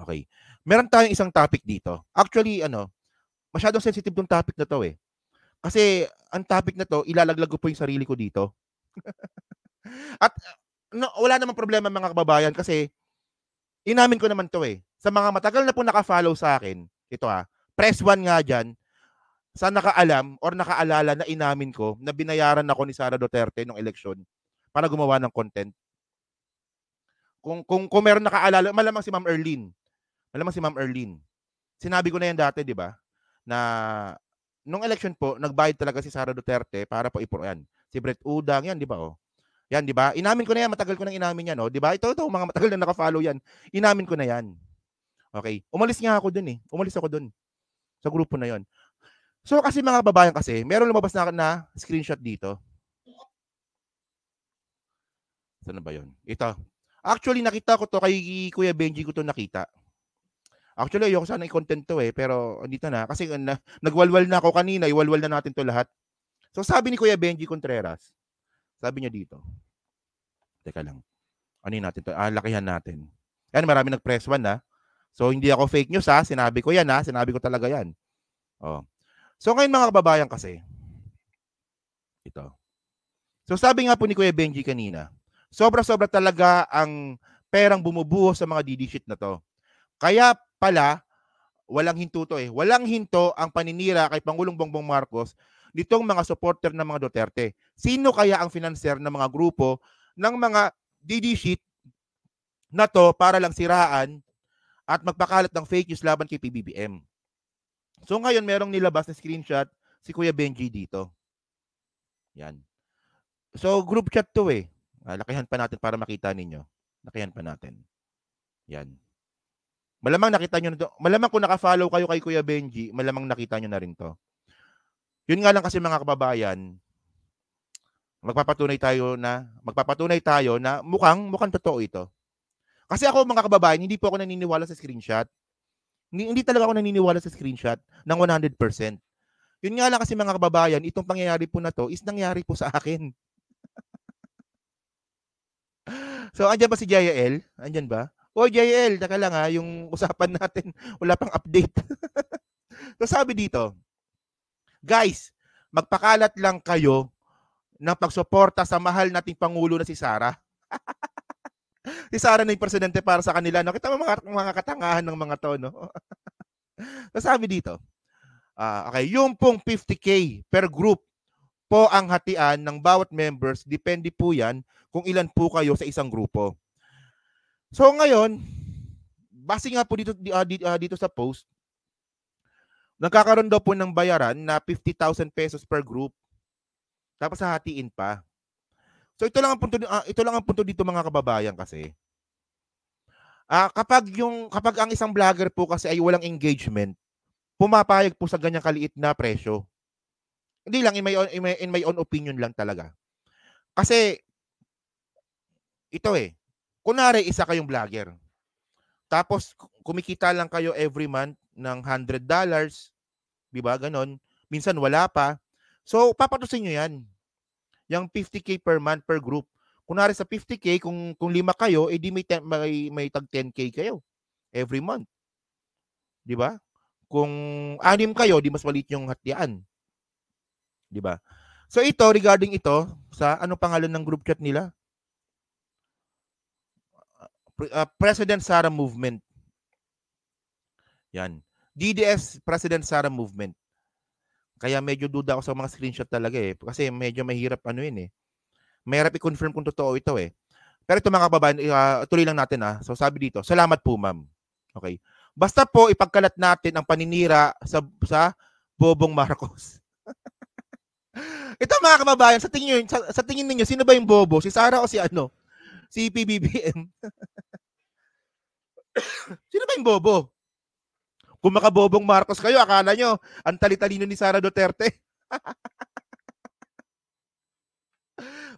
Okay. Meron tayong isang topic dito. Actually, masyadong sensitive tong topic na to eh. Kasi ang topic na to, ilalaglag ko po yung sarili ko dito. At wala namang problema mga kababayan kasi inamin ko naman to eh. Sa mga matagal na po naka-follow sa akin, ito press 1 nga dyan, sa nakaalam or nakaalala na inamin ko na binayaran ako ni Sara Duterte nung eleksyon para gumawa ng content. Kung meron nakaalala, malamang si Ma'am Erlene. Malamang si Ma'am Erlene. Sinabi ko na yan dati, di ba? Na nung election po, nagbayad talaga si Sara Duterte para po yan. Si Brett Udang, yan, di ba? Oh. Yan, di ba? Inamin ko na yan, matagal ko nang inamin yan, oh. Di ba? Ito, mga matagal na naka-follow yan. Inamin ko na yan. Okay. Umalis nga ako dun eh. Umalis ako dun. Sa grupo na yon. So, kasi mga babayan kasi, meron lumabas na screenshot dito. Saan na ba yun? Ito. Actually, nakita ko to kay Kuya Benji ko to nakita. Actually, ayoko sana i-content to eh, pero andito na. Kasi nagwalwal na ako kanina, iwalwal na natin to lahat. So, sabi ni Kuya Benji Contreras, sabi niya dito, teka lang, ano natin to? Lakihan natin. Yan, marami nag-press 1 na. So, hindi ako fake news ha. Sinabi ko yan ha. Sinabi ko talaga yan. Oh. So, ngayon mga kababayan kasi, ito. So, sabi nga po ni Kuya Benji kanina, sobra-sobra talaga ang perang bumubuho sa mga DD shit na to. Kaya pala, walang hinto to eh. Walang hinto ang paninira kay Pangulong Bongbong Marcos nitong mga supporter ng mga Duterte. Sino kaya ang financer ng mga grupo ng mga DD shit na to para lang siraan at magpakalat ng fake news laban kay PBBM? So ngayon merong nilabas na screenshot si Kuya Benji dito. Yan. So group chat to eh. Lakihan pa natin para makita ninyo. Lakihan pa natin. Yan. Malamang nakita nyo na to. Malamang kung naka-follow kayo kay Kuya Benji, malamang nakita nyo na rin to. Yun nga lang kasi mga kababayan, magpapatunay tayo na mukhang totoo ito. Kasi ako mga kababayan, hindi po ako naniniwala sa screenshot. Hindi talaga ako naniniwala sa screenshot ng 100%. Yun nga lang kasi mga kababayan, itong pangyayari po na to is nangyari po sa akin. So, andyan ba si JL? Andyan ba? O, JL, taka lang ha, yung usapan natin, wala pang update. So, sabi dito, guys, magpakalat lang kayo ng pagsuporta sa mahal nating Pangulo na si Sara. Si Sara na yung presidente para sa kanila. No? Kita mo mga katangahan ng mga to, no? So, sabi dito, okay, yung pong 50K per group po ang hatian ng bawat members. Depende po yan kung ilan po kayo sa isang grupo. So, ngayon, base nga po dito sa post, nagkakaroon daw po ng bayaran na 50,000 pesos per group. Tapos hahatiin pa. So ito lang ang punto dito mga kababayan kasi. Kapag ang isang vlogger po kasi ay walang engagement, pumapayag po sa ganyang kaliit na presyo. Hindi lang in my own opinion lang talaga. Kasi ito kunwari isa kayong vlogger. Tapos kumikita lang kayo every month ng $100, 'di ba? Ganon. Minsan wala pa. So papatusin niyo 'yan. Yung 50K per month per group. Kunwari sa 50K, kung 5 kayo, edi may tag 10K kayo every month. 'Di ba? Kung 6 kayo, di mas maliit yung hatian. 'Di ba? So ito, regarding ito, sa ano pangalan ng group chat nila? President Sara Movement. Yan. DDS President Sara Movement. Kaya medyo duda ako sa mga screenshot talaga kasi medyo mahirap mahirap i-confirm kung totoo ito Pero ito mga kababayan, tuloy lang natin So sabi dito, salamat po ma'am. Okay. Basta po ipagkalat natin ang paninira sa Bobong Marcos. Ito mga kababayan, sa tingin niyo sino ba yung bobo? Si Sara o si Si PBBM? Sino ba yung bobo? Kung makabobong Marcos kayo, akala nyo, ang tali-talino ni Sara Duterte.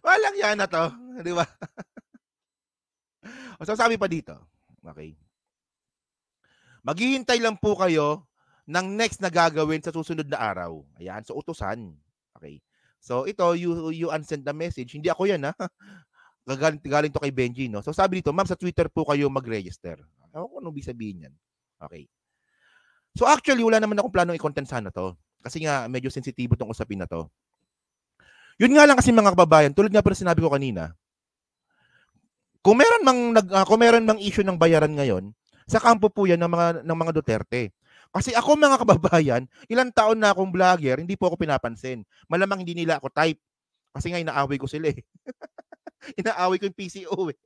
Walang yan na to. Di ba? So sabi pa dito, okay. Maghihintay lang po kayo ng next na gagawin sa susunod na araw. Ayan, so utusan. Okay. So ito, you unsend the message. Hindi ako yan Galing to kay Benji, no? So sabi dito, ma'am, sa Twitter po kayo mag-register. Ewan ko anong ibig sabihin yan. Okay. So actually, wala naman akong planong i-content sana to. Kasi nga, medyo sensitibo tong usapin na to. Yun nga lang kasi mga kababayan, tulad nga pero sinabi ko kanina, kung meron mang issue ng bayaran ngayon, sa kampo po yan ng mga Duterte. Kasi ako mga kababayan, ilang taon na akong vlogger, hindi po ako pinapansin. Malamang hindi nila ako type. Kasi nga inaaway ko sila eh. Inaaway ko yung PCO eh.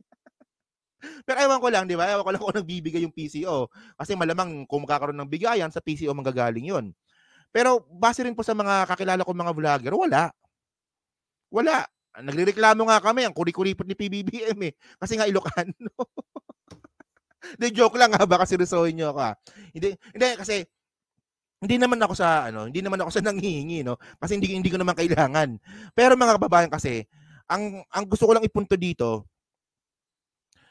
Pero ewan ko lang, di ba? Ewan ko lang kung nagbibigay yung PCO. Kasi malamang kung makakaroon ng bigayan, sa PCO manggagaling yun. Pero base rin po sa mga kakilala ko mga vlogger, wala. Wala. Nagrereklamo nga kami, ang kuri-kuripot ni PBBM eh. Kasi nga Ilocano. Hindi, joke lang ha, baka seryosohin nyo ako ha. Hindi, kasi hindi naman ako sa nanghihingi, no? Kasi hindi ko naman kailangan. Pero mga kababayan kasi, ang gusto ko lang ipunto dito,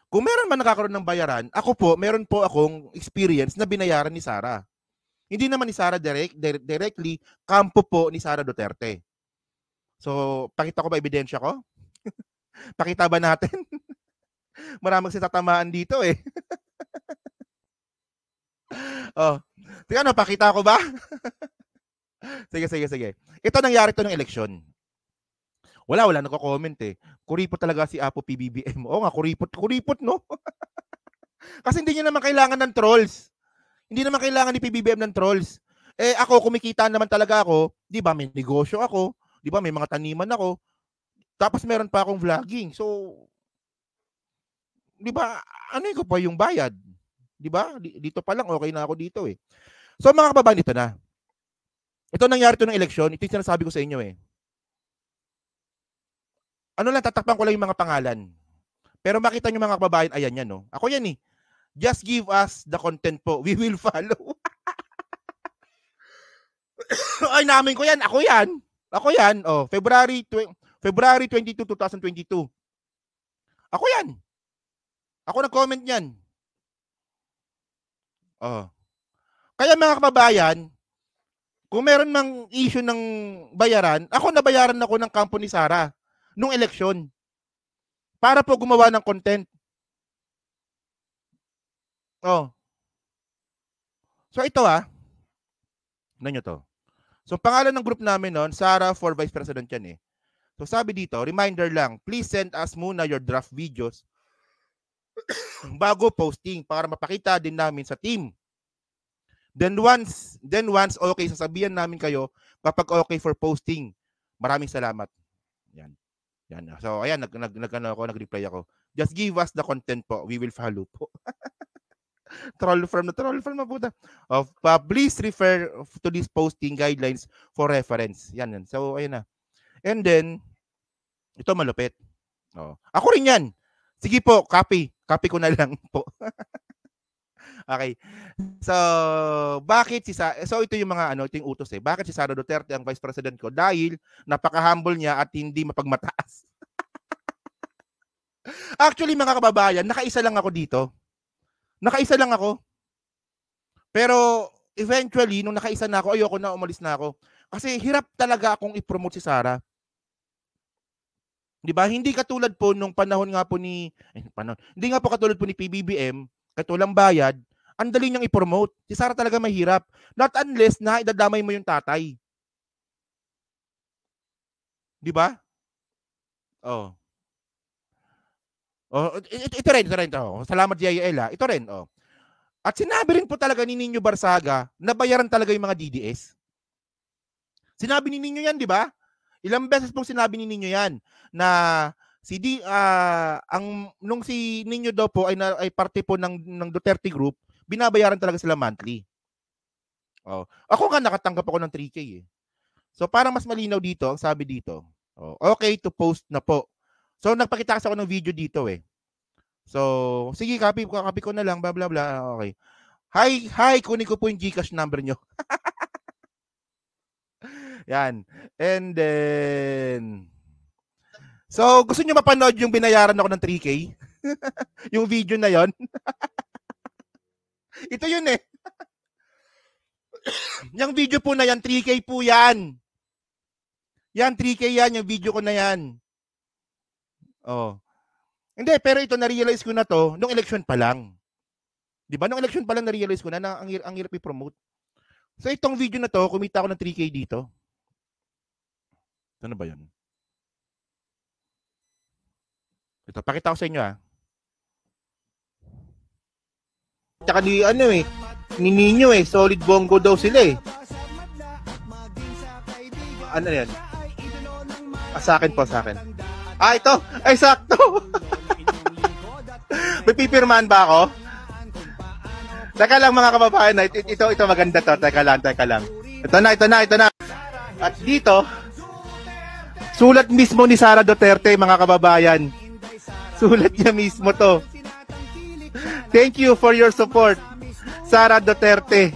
kung meron man nakakaroon ng bayaran, meron po akong experience na binayaran ni Sara. Hindi naman ni Sara directly, kampo po ni Sara Duterte. So, pakita ko ba ebidensya ko? Pakita ba natin? Maraming tatamaan dito eh. Oh. Sige, pakita ko ba? Sige. Ito nangyari to ng eleksyon. Wala nagko-comment eh. Kuripot talaga si Apo PBBM. Oo nga, kuripot no? Kasi hindi niya naman kailangan ng trolls. Hindi naman kailangan ni PBBM ng trolls. Eh ako, kumikita naman talaga ako. Di ba, may negosyo ako. Di ba, may mga taniman ako. Tapos meron pa akong vlogging. So, di ba, ano ko pa yung bayad? Di ba? Dito pa lang, okay na ako dito eh. So mga kababayan, ito na. Ito nangyari to ng eleksyon. Ito yung sinasabi ko sa inyo eh. Ano lang, tatakpan ko lang yung mga pangalan. Pero makita nyo mga kababayan, ayan yan, no? Ako yan eh. Just give us the content po. We will follow. Ay, namin ko yan. Ako yan. Oh, February 22, 2022. Ako yan. Ako nag-comment yan. Oh. Kaya mga kababayan, kung meron mang issue ng bayaran, ako nabayaran ako ng kampo ni Sara nung eleksyon para po gumawa ng content. Oh. So ito ano nyo to? So pangalan ng group namin noon, Sara for Vice President yan eh. So sabi dito, reminder lang, please send us muna your draft videos bago posting para mapakita din namin sa team. Then once okay, sasabihan namin kayo kapag okay for posting. Maraming salamat. Yan. So ayan, nag-reply ako. Just give us the content po. We will follow po. troll from mabuta. Please refer to this posting guidelines for reference. Yan. So ayun na. And then ito malupit. Ako rin yan. Sige po, copy ko na lang po. Okay. So, bakit so ito yung mga ito yung utos eh. Bakit si Sara Duterte ang Vice President ko? Dahil napaka-humble niya at hindi mapagmataas. Actually, mga kababayan, nakaisa lang ako dito. Pero eventually, nung nakaisa na ako, ayoko na, umalis na ako. Kasi hirap talaga akong i-promote si Sara. Di ba? Hindi katulad po nung panahon nga po hindi nga po katulad po ni PBBM, katulang bayad, ang dali niyang i-promote. Si Sara talaga mahirap. Not unless na idadamay mo yung tatay. Di ba? Ito rin. Salamat JL. Ito rin. At sinabi rin po talaga ni Nino Barsaga na bayaran talaga yung mga DDS. Sinabi ni Nino yan, di ba? Ilang beses pong sinabi ni Nino yan na nung si Nino daw po ay parte po ng Duterte Group, binabayaran talaga sila monthly. Ako nga nakatanggap ako ng 3K eh. So para mas malinaw dito, ang sabi dito, okay to post na po. So nagpakita kasi ako ng video dito eh. So sige, copy ko na lang, blah blah blah. Okay. Hi, kunin ko po yung GCash number nyo. Yan. And then so gusto nyo mapanood yung binayaran ako ng 3K? Yung video na yon. Ito yun eh. Yung video po na yan, 3K po yan. Yan, 3K yan, yung video ko na yan. Hindi, pero ito na-realize ko na to nung election pa lang. 'Di ba? Nung election pa lang na-realize ko na ang hirap i-promote. So itong video na to, kumita ako ng 3K dito. Ano ba 'yan? Ito, pakita ko sa inyo Tsaka ni ni Nino solid bongo daw sila Ano yan? Sa akin po, sa akin. Ito! Ay, sakto! May pipirmahan ba ako? Teka lang mga kababayan, ito maganda to. Teka lang. Ito na. At dito, sulat mismo ni Sara Duterte, mga kababayan. Sulat niya mismo to. Thank you for your support, Sara Duterte.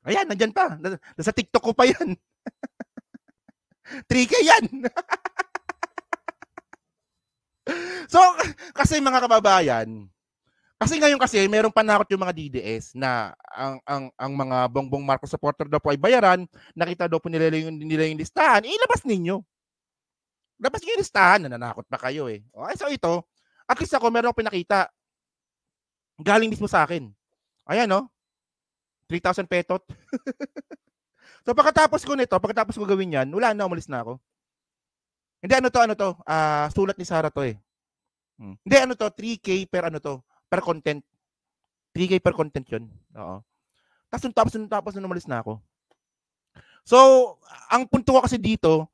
Ayan, nandyan pa. Nasa TikTok ko pa yan. 3K yan. So, kasi mga kababayan, kasi ngayon merong panakot yung mga DDS na ang mga Bongbong Marcos supporter daw po ay bayaran, nakita daw po nila yung listahan, ilabas ninyo. Labas niyo yung listahan, nananakot pa kayo Okay, so ito, at least ako meron akong pinakita. Galing mismo sa akin. Ayan 3,000 petot. So pagkatapos ko gawin yan, wala na, umalis na ako. Hindi, ano to? Sulat ni Sara to Hindi, 3K per content. 3K per content yun. Oo. Tapos umalis na ako. So, ang punto ko kasi dito,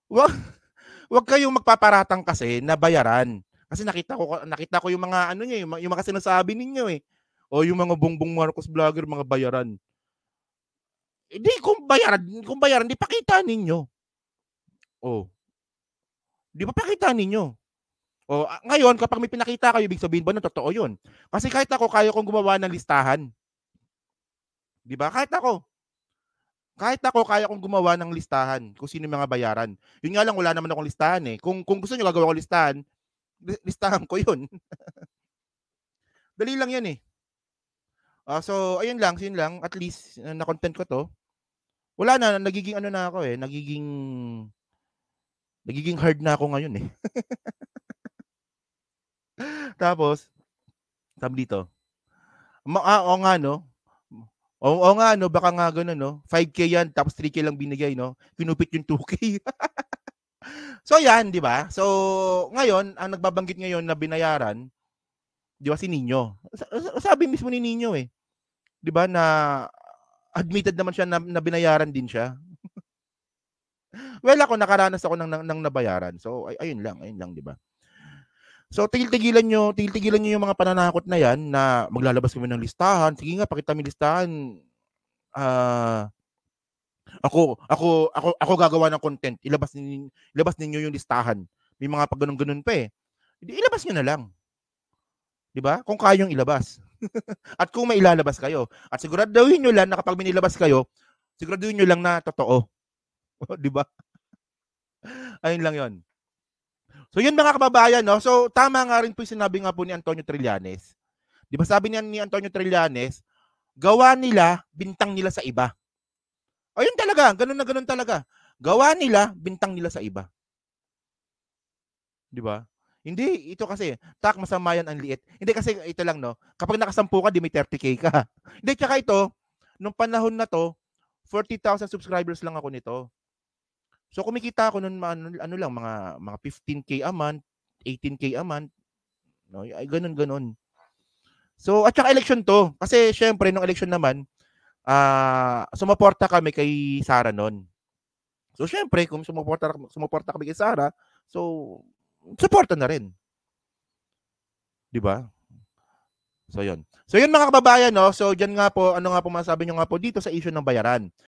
wag kayong magpaparatang kasi na bayaran. Kasi nakita ko yung mga yung mga sinasabi ninyo O yung mga Bongbong Marcos vlogger, mga bayaran. Hindi, kung bayaran, di pakita ninyo. Di ba pakita ninyo? Ngayon, kapag may pinakita kayo, ibig sabihin ba na totoo yun? Kasi kahit ako, kaya kong gumawa ng listahan. Di ba? Kahit ako, kaya kong gumawa ng listahan kung sino yung mga bayaran. Yun nga lang, wala naman akong listahan Kung gusto nyo gagawa ko listahan, listahan ko yun. Dali lang yan so, ayun lang. At least, na-content ko to. Wala na, nagiging na ako nagiging hard na ako ngayon Tapos, sabi dito, oo nga baka nga ganun 5K yan, tapos 3K lang binigay Kinupit yung 2K. So yan, di ba? So, ngayon, ang nagbabanggit ngayon na binayaran, di ba, si Nino. Sabi mismo ni Nino di ba, na admitted naman siya na binayaran din siya. Well, ako nakaranas ako ng nabayaran. So ayun lang, di ba? So tigil-tigilan niyo yung mga pananakot na yan na maglalabas kami ng listahan. Sige nga, pakita mo listahan. Ako gagawa ng content. Ilabas ninyo yung listahan. May mga pag ganun pa Ilabas niyo na lang. 'Di ba? Kung kayong ilabas. At kung may ilalabas kayo. At siguraduhin niyo lang na kapag may nilabas kayo, siguraduhin niyo lang na totoo. 'Di ba? Ayun lang 'yon. So yun mga kababayan So tama nga rin po 'yung sinabi nga po ni Antonio Trillanes. 'Di ba sabi niya ni Antonio Trillanes, gawa nila, bintang nila sa iba. Ayun talaga, ganun na ganun talaga. Gawa nila, bintang nila sa iba. 'Di ba? Hindi, ito kasi, masama yan, ang liit. Hindi kasi, ito lang kapag nakasampu ka, di may 30K ka. Hindi, tsaka ito, nung panahon na to, 40,000 subscribers lang ako nito. So, kumikita ako nun, lang, mga 15K a month, 18K a month. Ay, ganun. So, at saka election to. Kasi, syempre, nung election naman, sumuporta kami kay Sara nun. So, syempre, kung sumuporta kami kay Sara, so, suporta na rin. 'Di ba? So 'yun. So 'yun mga kababayan So diyan nga po, ano nga po masasabi niyo nga po dito sa issue ng bayaran.